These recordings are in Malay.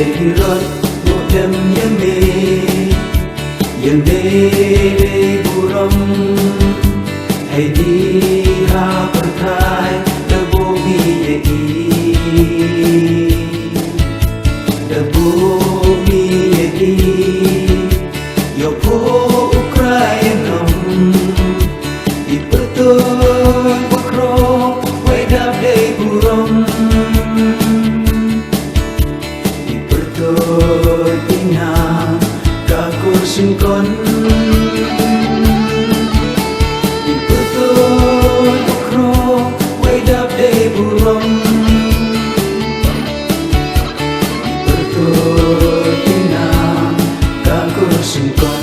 Hirot modem yame buram hay đi ha perthai de bobi ye yo po ukrainom di pertoy bakro way dab de buram di pertoy tina ka kursin kon di pertoy bakro way dab de buram di pertoy tina ka kursin kon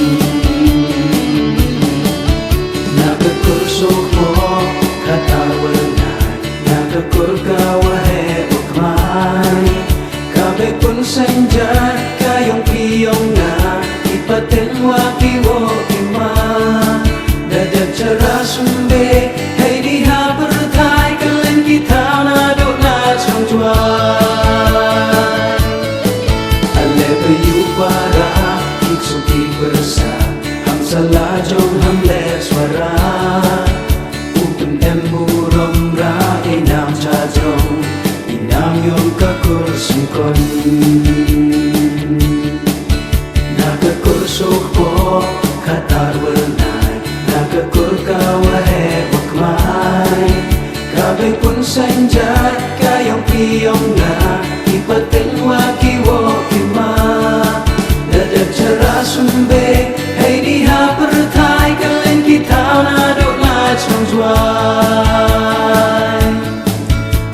senja kayong piyong na ipaten wakiwo ima dadab cara sumbe hay di ha berthai kalen kita na do na chong tuan ale bayu para iksuki bersa ham salah jong ham le suara upun emburom ra inam chajong inam yong ka kursin kon nakakursok po katar walnay nakakur kawahe wakmay kabay pun sanjay kayong piyong na ipaten wakiwo ima dadab cara sumbe hay di ha perthai kalen kita na do na chong zuay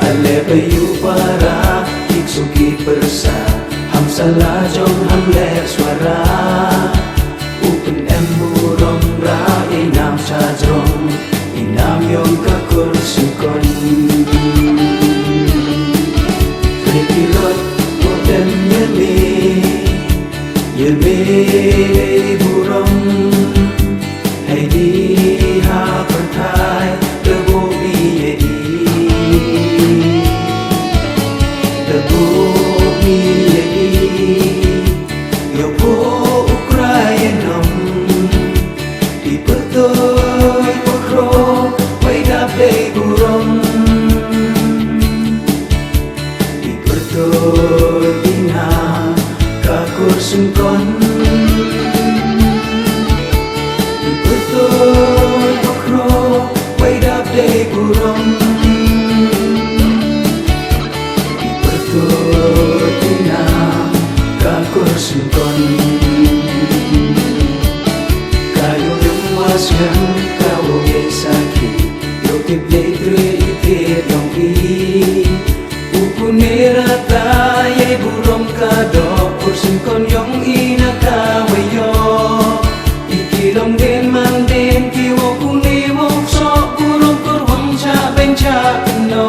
ale bayu para iksuki persa ham salah jong ham le suara upun emburom ra inam chajrong inam yong ka kursin kon Hirot modem yame buram hay di ha perthai de bobi ye de bobi yo po ukrainom di pertoy bakro way dab de buram di pertoy ina ka kursin kon di pertoy bakro way dab de buram di pertoy ina ka kursin kon kayo lumas yang kau esaki yo kibletre ite yong i upunera ta ye burom kado kursin kon yong ina kawayo ikilong den manden kiwo kuni wok so burom kurwang cha bencha no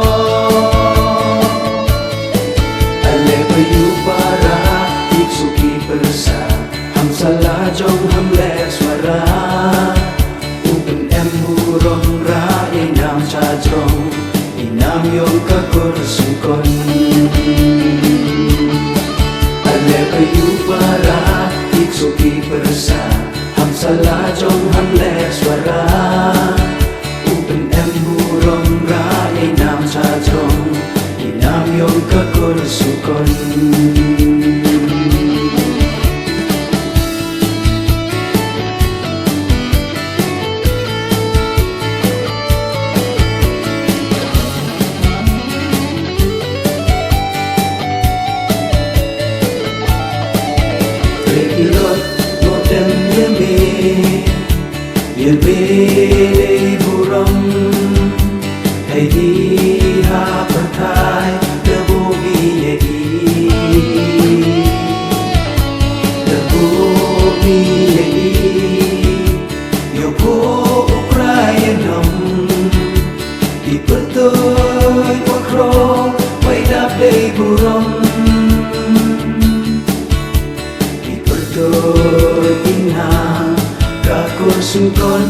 ale bayu para iksuki persa ham salah jong ham le suara upun emburom ra inam chajrong inam yong ka kursin kon ale bayu para iksuki persa ham salah jong ham le suara upun emburom ra inam chajrong inam yong ka kursin kon Hirot modem yame buram hay di ha perthai de bobi ye yo po ukrainom di pertoy bakro way dab de buram ina ka kursin kon